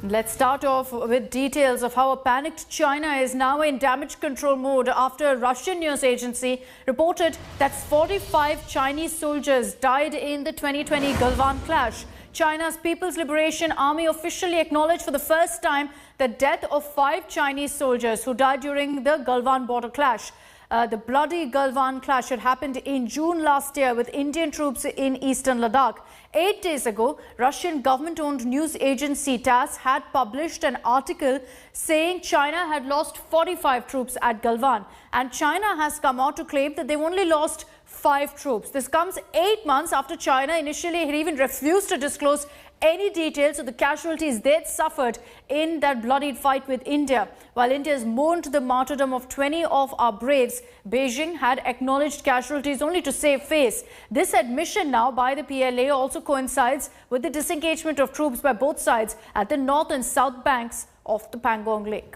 Let's start off with details of how a panicked China is now in damage control mode after a Russian news agency reported that 45 Chinese soldiers died in the 2020 Galwan clash. China's People's Liberation Army officially acknowledged for the first time the death of 5 Chinese soldiers who died during the Galwan border clash. The bloody Galwan clash had happened in June last year with Indian troops in eastern Ladakh. 8 days ago, Russian government-owned news agency TASS had published an article saying China had lost 45 troops at Galwan, and China has come out to claim that they've only lost 5 troops. This comes 8 months after China initially had even refused to disclose any details of the casualties they'd suffered in that bloodied fight with India. While India has mourned the martyrdom of 20 of our braves, Beijing had acknowledged casualties only to save face. This admission now by the PLA also coincides with the disengagement of troops by both sides at the north and south banks of the Pangong Lake.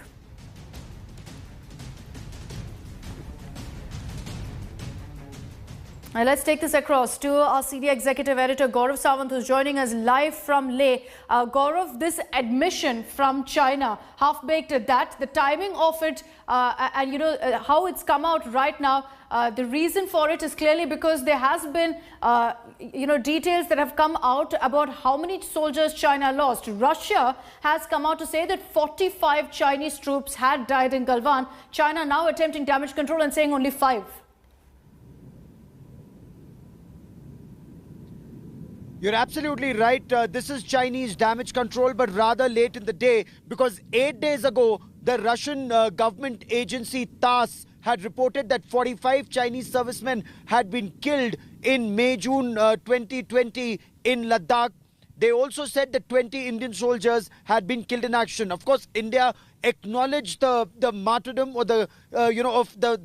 Now let's take this across to our senior executive editor Gaurav Sawant, who's joining us live from Leh. Gaurav, this admission from China, half-baked at that, the timing of it and how it's come out right now, the reason for it is clearly because there has been details that have come out about how many soldiers China lost. Russia has come out to say that 45 Chinese troops had died in Galwan. China now attempting damage control and saying only 5. You're absolutely right. This is Chinese damage control, but rather late in the day, because 8 days ago, the Russian government agency TASS had reported that 45 Chinese servicemen had been killed in May-June 2020 in Ladakh. They also said that 20 Indian soldiers had been killed in action. Of course, India acknowledged the martyrdom or the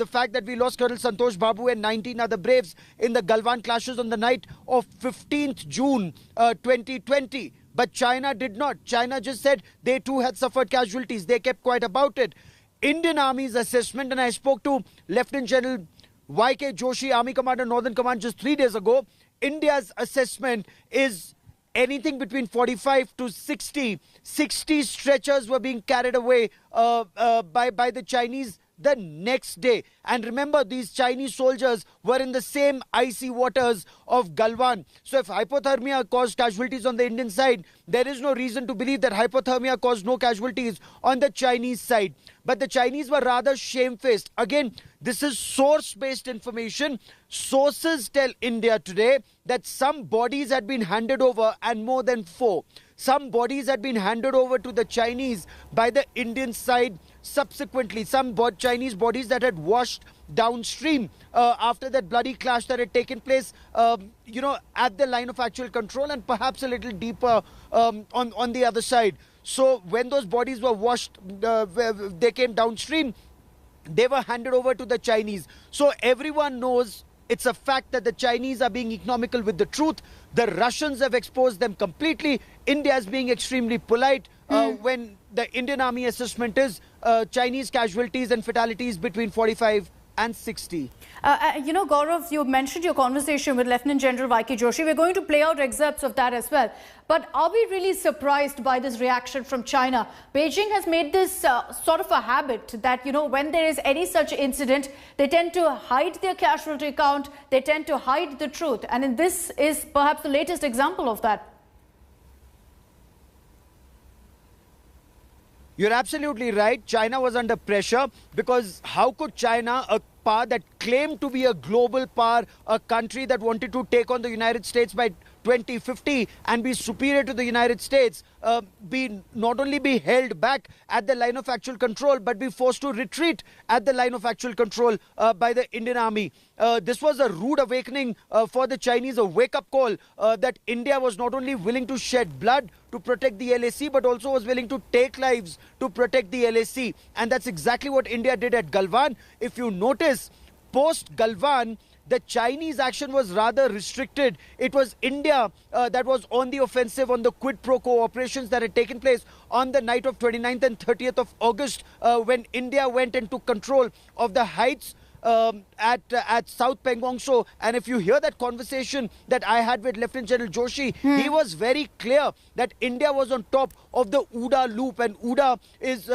fact that we lost Colonel Santosh Babu and 19 other braves in the Galwan clashes on the night of 15th June 2020. But China did not. China just said they too had suffered casualties. They kept quiet about it. Indian Army's assessment, and I spoke to Lieutenant General Y.K. Joshi, Army Commander, Northern Command, just 3 days ago. India's assessment is anything between 45 to 60. 60 stretchers were being carried away by the Chinese the next day. And remember, these Chinese soldiers were in the same icy waters of Galwan. So if hypothermia caused casualties on the Indian side, there is no reason to believe that hypothermia caused no casualties on the Chinese side. But the Chinese were rather shamefaced. Again, this is source-based information. Sources tell India today that some bodies had been handed over, and more than 4. Some bodies had been handed over to the Chinese by the Indian side subsequently. Some Chinese bodies that had washed downstream after that bloody clash that had taken place, at the line of actual control, and perhaps a little deeper on the other side. So when those bodies were washed, they came downstream, they were handed over to the Chinese. So everyone knows it's a fact that the Chinese are being economical with the truth. The Russians have exposed them completely. India is being extremely polite when the Indian Army assessment is Chinese casualties and fatalities between 45 and 60. Gaurav, you mentioned your conversation with Lieutenant General Y.K. Joshi. We're going to play out excerpts of that as well. But are we really surprised by this reaction from China? Beijing has made this sort of a habit that, when there is any such incident, they tend to hide their casualty count, they tend to hide the truth. And this is perhaps the latest example of that. You're absolutely right. China was under pressure, because how could China, a power that claimed to be a global power, a country that wanted to take on the United States by 2050 and be superior to the United States, not only be held back at the line of actual control, but be forced to retreat at the line of actual control by the Indian Army. This was a rude awakening for the Chinese, a wake-up call that India was not only willing to shed blood to protect the LAC, but also was willing to take lives to protect the LAC. And that's exactly what India did at Galwan. If you notice, post-Galwan, the Chinese action was rather restricted. It was India that was on the offensive on the quid pro quo operations that had taken place on the night of 29th and 30th of August when India went and took control of the heights at South Pangong Tso. And if you hear that conversation that I had with Lieutenant General Joshi, he was very clear that India was on top of the OODA loop. And OODA is,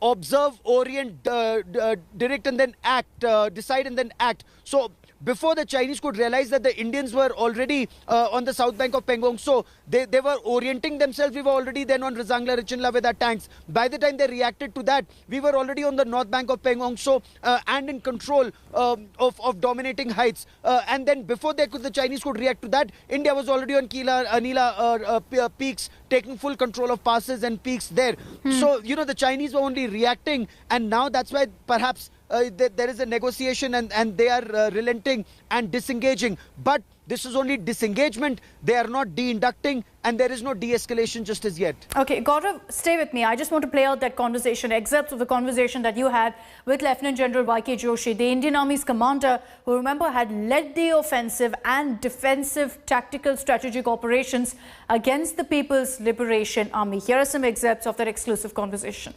observe, orient, direct and then act, decide and then act. So before the Chinese could realize that the Indians were already on the south bank of Pangong Tso, they were orienting themselves. We were already then on Razangla, Richinla with our tanks. By the time they reacted to that, we were already on the north bank of Pangong Tso and in control of dominating heights. And then before the Chinese could react to that, India was already on Anila peaks, taking full control of passes and peaks there. So, the Chinese were only reacting, and now that's why perhaps there is a negotiation and they are relenting and disengaging. But this is only disengagement. They are not de-inducting, and there is no de-escalation just as yet. Okay, Gaurav, stay with me. I just want to play out that conversation, excerpts of the conversation that you had with Lieutenant General Y.K. Joshi, the Indian Army's commander, who, remember, had led the offensive and defensive tactical strategic operations against the People's Liberation Army. Here are some excerpts of that exclusive conversation.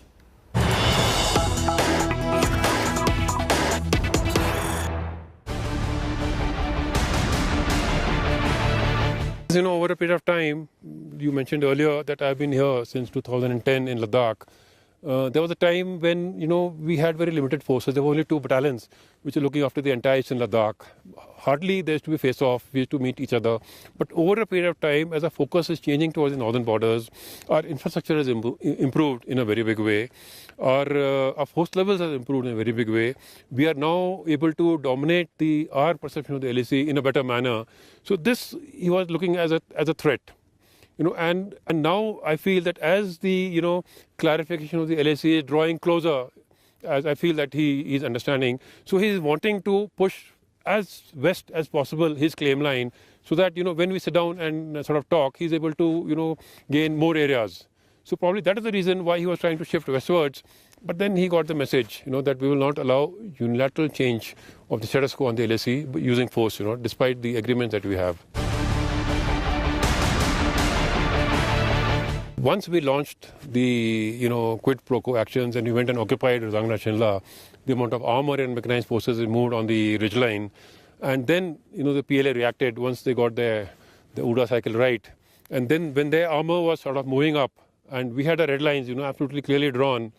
Over a period of time, you mentioned earlier that I've been here since 2010 in Ladakh. There was a time when, we had very limited forces. There were only 2 battalions which were looking after the entire eastern Ladakh. Hardly there used to be face-off. We used to meet each other. But over a period of time, as our focus is changing towards the northern borders, our infrastructure has improved in a very big way. Our force levels have improved in a very big way. We are now able to dominate our perception of the LAC in a better manner. So this he was looking as a threat. And now I feel that as the clarification of the LAC is drawing closer, as I feel that he is understanding, so he is wanting to push as west as possible his claim line, so that when we sit down and sort of talk, he's able to gain more areas. So probably that is the reason why he was trying to shift westwards. But then he got the message, that we will not allow unilateral change of the status quo on the LAC using force, despite the agreements that we have. Once we launched the, quid pro quo actions and we went and occupied Razangla, Richinla, the amount of armor and mechanized forces we moved on the ridgeline. And then, the PLA reacted once they got the OODA cycle right. And then when their armor was sort of moving up and we had our red lines, absolutely clearly drawn,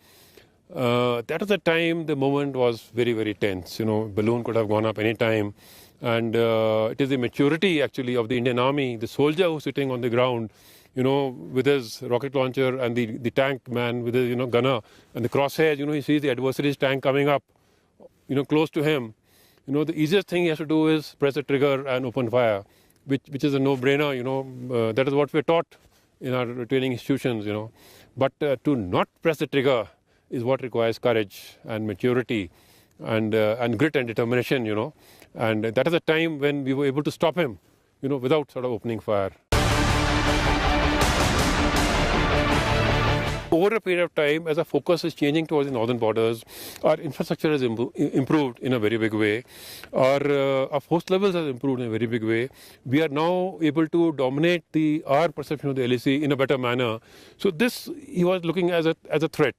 that was the time the moment was very, very tense. Balloon could have gone up any time. And it is the maturity, actually, of the Indian Army, the soldier who's sitting on the ground, with his rocket launcher, and the tank man with his, gunner, and the crosshairs, he sees the adversary's tank coming up, close to him. The easiest thing he has to do is press the trigger and open fire, which is a no-brainer, that is what we're taught in our training institutions, But to not press the trigger is what requires courage and maturity and grit and determination, And that is the time when we were able to stop him, without sort of opening fire. Over a period of time, as our focus is changing towards the northern borders, our infrastructure has improved in a very big way. Our force levels have improved in a very big way. We are now able to dominate our perception of the LAC in a better manner. So this he was looking as a threat.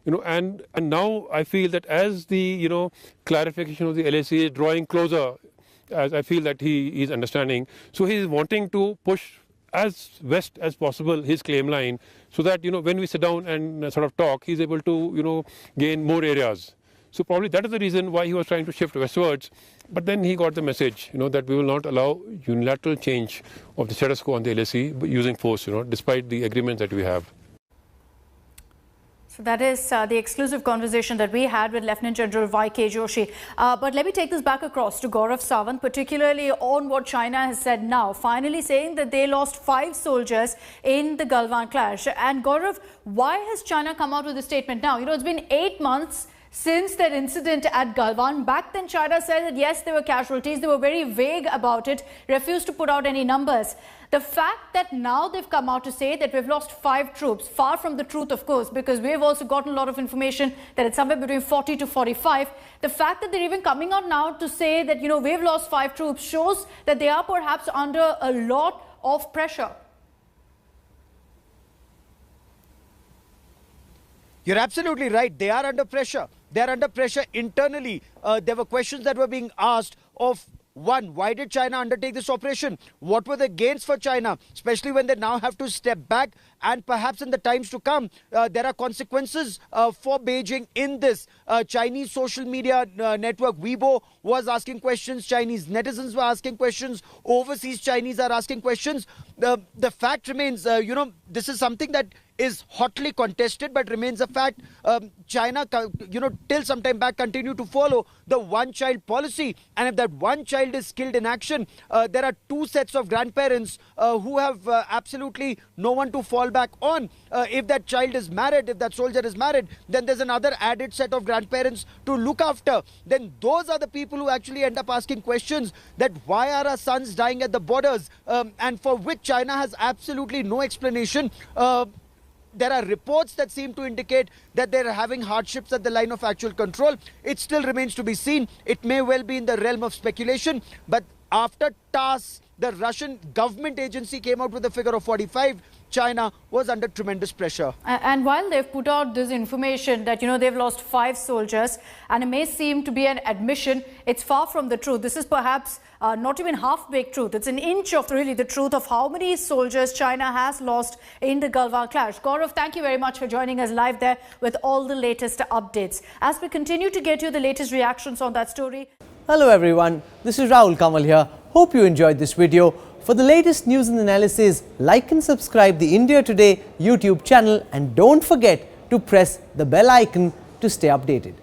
And now I feel that as the clarification of the LAC is drawing closer, as I feel that he is understanding, so he is wanting to push as west as possible his claim line, so that when we sit down and sort of talk, he's able to gain more areas. So probably that is the reason why he was trying to shift westwards. But then he got the message, that we will not allow unilateral change of the status quo on the LAC using force, despite the agreements that we have. So that is the exclusive conversation that we had with Lieutenant General Y.K. Joshi. But let me take this back across to Gaurav Sawant, particularly on what China has said now, finally saying that they lost 5 soldiers in the Galwan clash. And Gaurav, why has China come out with a statement now? It's been 8 months since that incident at Galwan. Back then, China said that yes, there were casualties. They were very vague about it, refused to put out any numbers. The fact that now they've come out to say that we've lost 5 troops, far from the truth, of course, because we've also gotten a lot of information that it's somewhere between 40 to 45. The fact that they're even coming out now to say that, we've lost 5 troops shows that they are perhaps under a lot of pressure. You're absolutely right. They are under pressure. they're under pressure internally. There were questions that were being asked of, one, why did China undertake this operation? What were the gains for China, especially when they now have to step back? And perhaps in the times to come, there are consequences for Beijing in this. Chinese social media network Weibo was asking questions. Chinese netizens were asking questions. Overseas Chinese are asking questions. The fact remains, this is something that is hotly contested, but remains a fact. China, till some time back, continued to follow the one-child policy. And if that one child is killed in action, there are two sets of grandparents who have absolutely no one to fall back on. If that child is married, if that soldier is married, then there's another added set of grandparents to look after. Then those are the people who actually end up asking questions that why are our sons dying at the borders, and for which China has absolutely no explanation. There are reports that seem to indicate that they're having hardships at the line of actual control. It still remains to be seen. It may well be in the realm of speculation, but after TASS, the Russian government agency came out with a figure of 45. China was under tremendous pressure. And while they've put out this information that, they've lost 5 soldiers, and it may seem to be an admission, it's far from the truth. This is perhaps not even half-baked truth. It's an inch of really the truth of how many soldiers China has lost in the Galwan clash. Gaurav, thank you very much for joining us live there with all the latest updates. As we continue to get you the latest reactions on that story. Hello everyone, this is Rahul Kamal here. Hope you enjoyed this video. For the latest news and analysis, like and subscribe the India Today YouTube channel, and don't forget to press the bell icon to stay updated.